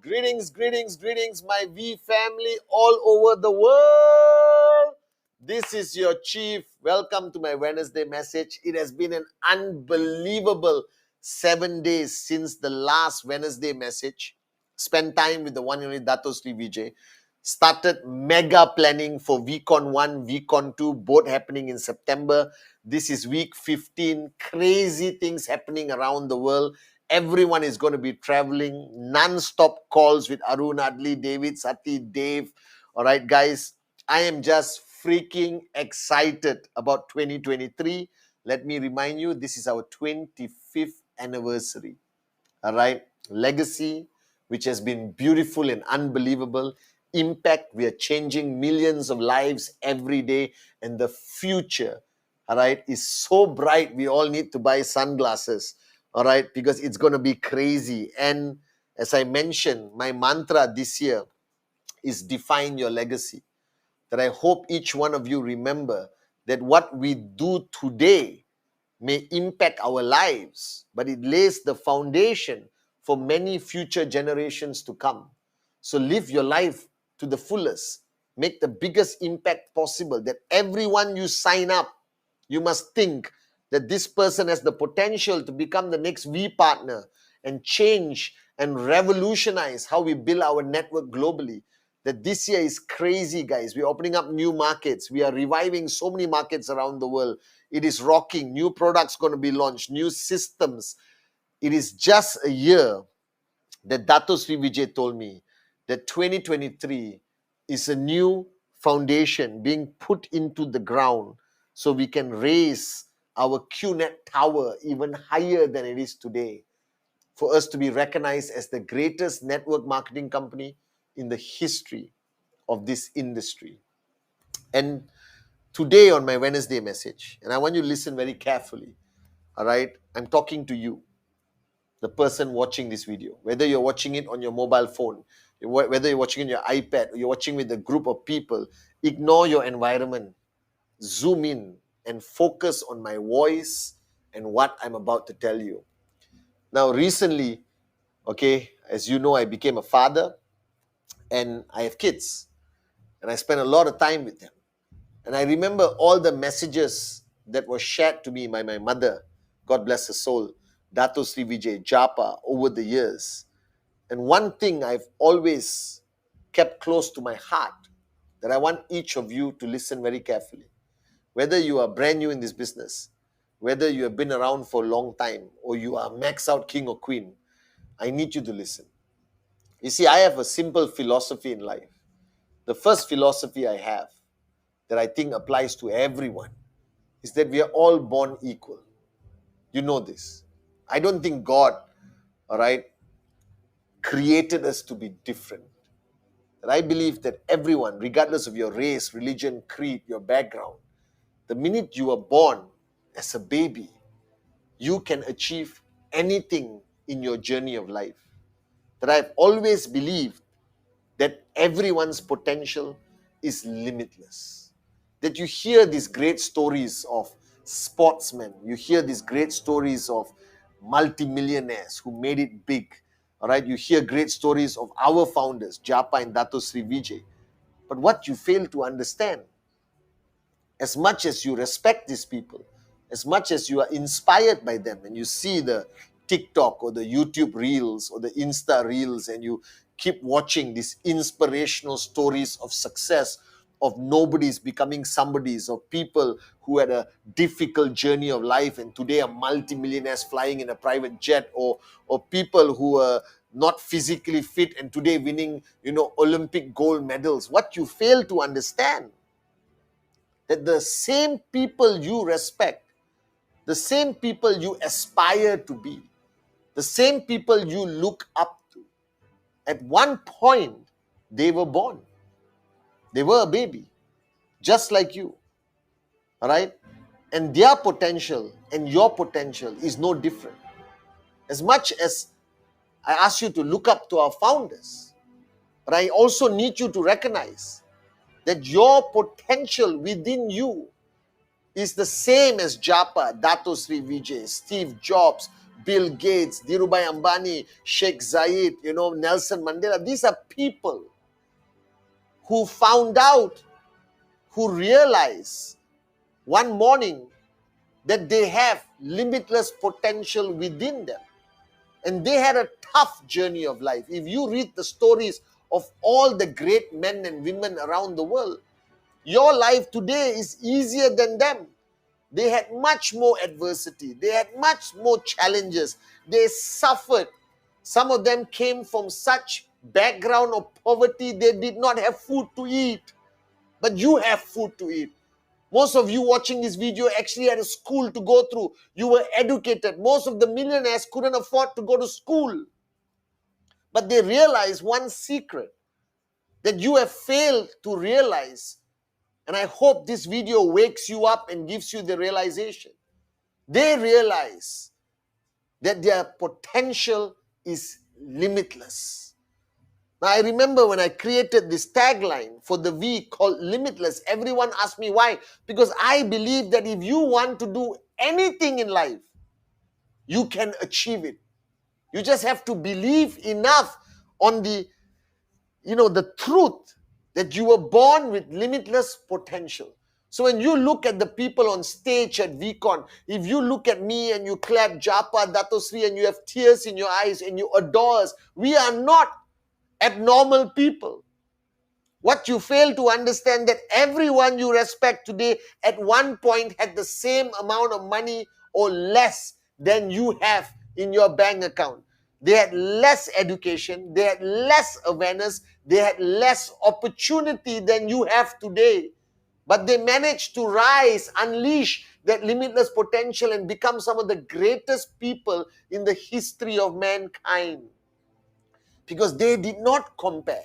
Greetings, greetings, greetings, my V family all over the world. This is your chief. Welcome to my Wednesday message. It has been an unbelievable 7 days since the last Wednesday message. Spend time with the one and only Dato Sri Vijay. Started mega planning for VCon 1, VCon 2, both happening in September. This is week 15. Crazy things happening around the world. Everyone is going to be traveling, non-stop calls with Arun, Adli, David, Sati, Dave. All right, guys, I am just freaking excited about 2023. Let me remind you, this is our 25th anniversary. All right, legacy, which has been beautiful and unbelievable. Impact, we are changing millions of lives every day. And the future, all right, is so bright, we all need to buy sunglasses. All right, because it's going to be crazy. And as I mentioned, my mantra this year is define your legacy. That I hope each one of you remember that what we do today may impact our lives, but it lays the foundation for many future generations to come. So live your life to the fullest. Make the biggest impact possible, that everyone you sign up, you must think that this person has the potential to become the next V partner and change and revolutionize how we build our network globally. That this year is crazy, guys. We're opening up new markets. We are reviving so many markets around the world. It is rocking. New products going to be launched, new systems. It is just a year that Dato Sri Vijay told me that 2023 is a new foundation being put into the ground so we can raise our QNet tower even higher than it is today, for us to be recognized as the greatest network marketing company in the history of this industry. And today on my Wednesday message, and I want you to listen very carefully, all right? I'm talking to you, the person watching this video, whether you're watching it on your mobile phone, whether you're watching it on your iPad, or you're watching with a group of people. Ignore your environment. Zoom in and focus on my voice and what I'm about to tell you. Now, recently, okay, as you know, I became a father and I have kids and I spend a lot of time with them. And I remember all the messages that were shared to me by my mother, God bless her soul, Dato Sri Vijay Japa, over the years. And one thing I've always kept close to my heart, that I want each of you to listen very carefully. Whether you are brand new in this business, whether you have been around for a long time, or you are max out king or queen, I need you to listen. You see, I have a simple philosophy in life. The first philosophy I have that I think applies to everyone is that we are all born equal. You know this. I don't think God, all right, created us to be different. And I believe that everyone, regardless of your race, religion, creed, your background, the minute you are born as a baby, you can achieve anything in your journey of life. That I've always believed that everyone's potential is limitless. That you hear these great stories of sportsmen, you hear these great stories of multimillionaires who made it big. All right, you hear great stories of our founders, Japa and Dato Sri Vijay. But what you fail to understand, as much as you respect these people, as much as you are inspired by them, and you see the TikTok or the YouTube reels or the Insta reels, and you keep watching these inspirational stories of success, of nobodies becoming somebodies, of people who had a difficult journey of life and today are multimillionaires flying in a private jet, or people who are not physically fit and today winning, Olympic gold medals. What you fail to understand, that the same people you respect, the same people you aspire to be, the same people you look up to, at one point, they were born. They were a baby, just like you. All right? And their potential and your potential is no different. As much as I ask you to look up to our founders, but I also need you to recognize that your potential within you is the same as Japa, Dato Sri Vijay, Steve Jobs, Bill Gates, Dhirubhai Ambani, Sheikh Zayed, Nelson Mandela. These are people who found out, who realized one morning that they have limitless potential within them. And they had a tough journey of life. If you read the stories of all the great men and women around the world, your life today is easier than them. They had much more adversity. They had much more challenges. They suffered. Some of them came from such background of poverty, they did not have food to eat. But you have food to eat. Most of you watching this video actually had a school to go through. You were educated. Most of the millionaires couldn't afford to go to school. But they realized one secret that you have failed to realize. And I hope this video wakes you up and gives you the realization. They realize that their potential is limitless. Now, I remember when I created this tagline for the V called Limitless, everyone asked me why. Because I believe that if you want to do anything in life, you can achieve it. You just have to believe enough on the truth that you were born with limitless potential. So when you look at the people on stage at VCon, if you look at me and you clap Japa, Dato Sri, and you have tears in your eyes and you adore us, we are not abnormal people. What you fail to understand that everyone you respect today at one point had the same amount of money or less than you have in your bank account. They had less education, they had less awareness, they had less opportunity than you have today. But they managed to rise, unleash that limitless potential and become some of the greatest people in the history of mankind. Because they did not compare.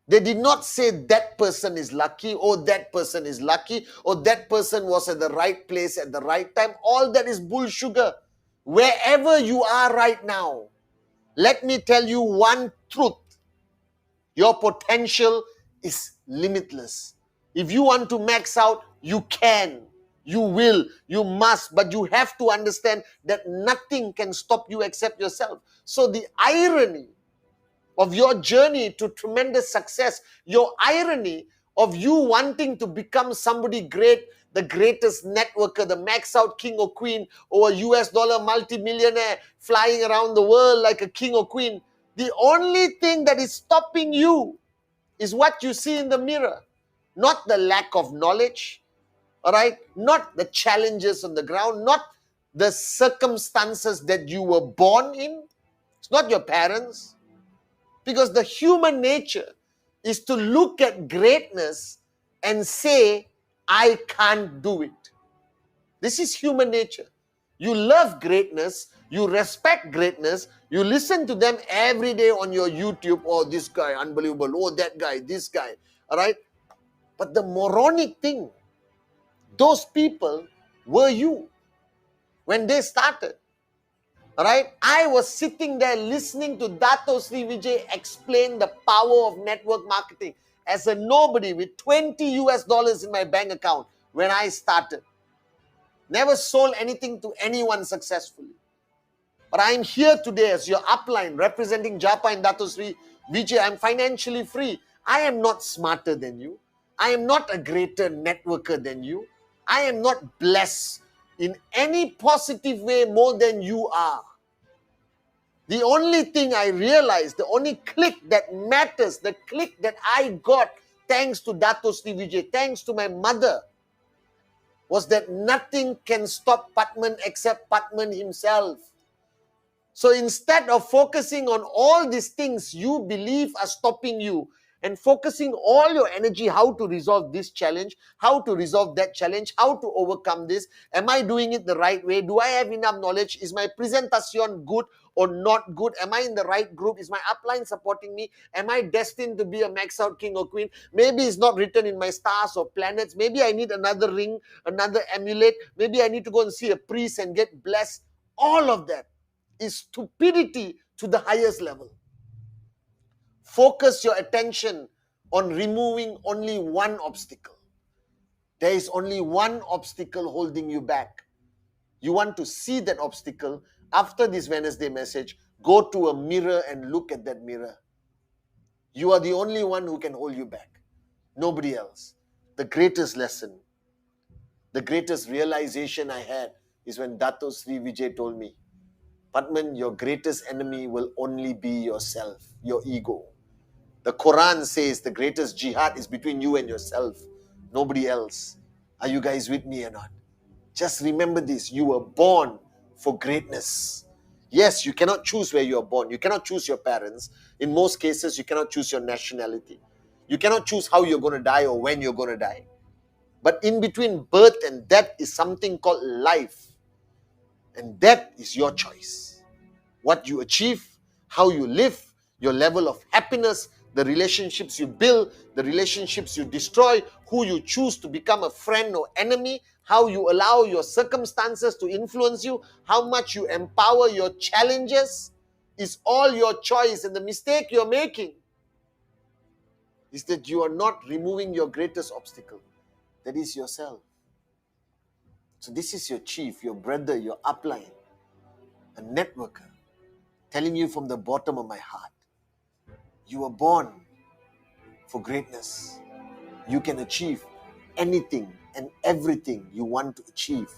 They did not say that person is lucky, or that person is lucky, or that person was at the right place at the right time. All that is bull sugar. Wherever you are right now, let me tell you one truth. Your potential is limitless. If you want to max out, you can, you will, you must, but you have to understand that nothing can stop you except yourself. So the irony of your journey to tremendous success, your irony of you wanting to become somebody great, the greatest networker, the max out king or queen, or a US dollar multimillionaire flying around the world like a king or queen, the only thing that is stopping you is what you see in the mirror, not the lack of knowledge, all right? Not the challenges on the ground, not the circumstances that you were born in. It's not your parents. Because the human nature is to look at greatness and say, I can't do it. This is human nature. You love greatness, you respect greatness, you listen to them every day on your YouTube. Oh, this guy, unbelievable. Oh, that guy, this guy. All right? But the moronic thing, those people were you when they started. All right? I was sitting there listening to Dato Sri Vijay explain the power of network marketing as a nobody with $20 in my bank account when I started. Never sold anything to anyone successfully. But I'm here today as your upline representing Japa and Dato Sri Vijay. I'm financially free. I am not smarter than you. I am not a greater networker than you. I am not blessed in any positive way more than you are. The only thing I realized, the only click that matters, the click that I got thanks to Dato Sri Vijay, thanks to my mother, was that nothing can stop Patman except Patman himself. So instead of focusing on all these things you believe are stopping you, and focusing all your energy how to resolve this challenge, how to resolve that challenge, how to overcome this, am I doing it the right way? Do I have enough knowledge? Is my presentation good or not good? Am I in the right group? Is my upline supporting me? Am I destined to be a max out king or queen? Maybe it's not written in my stars or planets. Maybe I need another ring, another amulet. Maybe I need to go and see a priest and get blessed. All of that is stupidity to the highest level. Focus your attention on removing only one obstacle. There is only one obstacle holding you back. You want to see that obstacle? After this Wednesday message, go to a mirror and look at that mirror. You are the only one who can hold you back. Nobody else. The greatest lesson, the greatest realization I had is when Dato Sri Vijay told me, Padman, your greatest enemy will only be yourself, your ego. The Quran says the greatest jihad is between you and yourself, nobody else. Are you guys with me or not? Just remember this, you were born for greatness. Yes, you cannot choose where you are born. You cannot choose your parents. In most cases, you cannot choose your nationality. You cannot choose how you're going to die or when you're going to die. But in between birth and death is something called life. And that is your choice. What you achieve, how you live, your level of happiness, the relationships you build, the relationships you destroy, who you choose to become a friend or enemy, how you allow your circumstances to influence you, how much you empower your challenges, is all your choice. And the mistake you're making is that you are not removing your greatest obstacle. That is yourself. So this is your chief, your brother, your upline, a networker, telling you from the bottom of my heart, you were born for greatness. You can achieve anything and everything you want to achieve.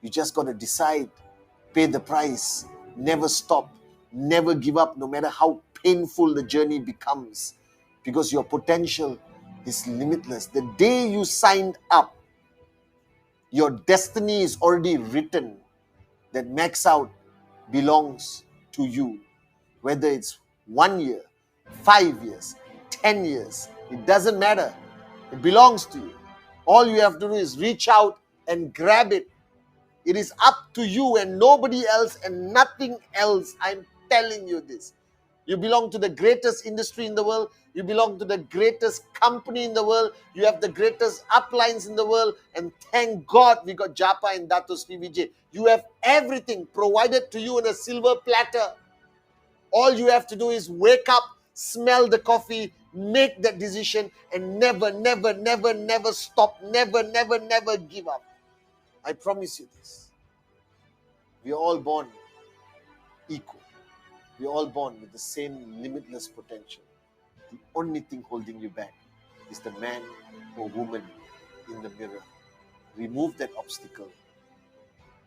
You just got to decide, pay the price, never stop, never give up, no matter how painful the journey becomes, because your potential is limitless. The day you signed up, your destiny is already written. That max out belongs to you. Whether it's 1 year, 5 years, 10 years, it doesn't matter. It belongs to you. All you have to do is reach out and grab it. It is up to you and nobody else and nothing else. I'm telling you this. You belong to the greatest industry in the world. You belong to the greatest company in the world. You have the greatest uplines in the world. And thank God we got Japa and Dato Sri Vijay. You have everything provided to you on a silver platter. All you have to do is wake up, smell the coffee, make that decision, and never, never, never, never stop. Never, never, never give up. I promise you this. We are all born equal. We are all born with the same limitless potential. The only thing holding you back is the man or woman in the mirror. Remove that obstacle,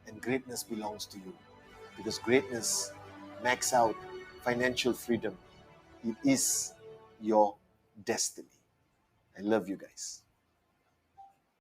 and greatness belongs to you. Because greatness, max out, financial freedom, it is your destiny. I love you guys.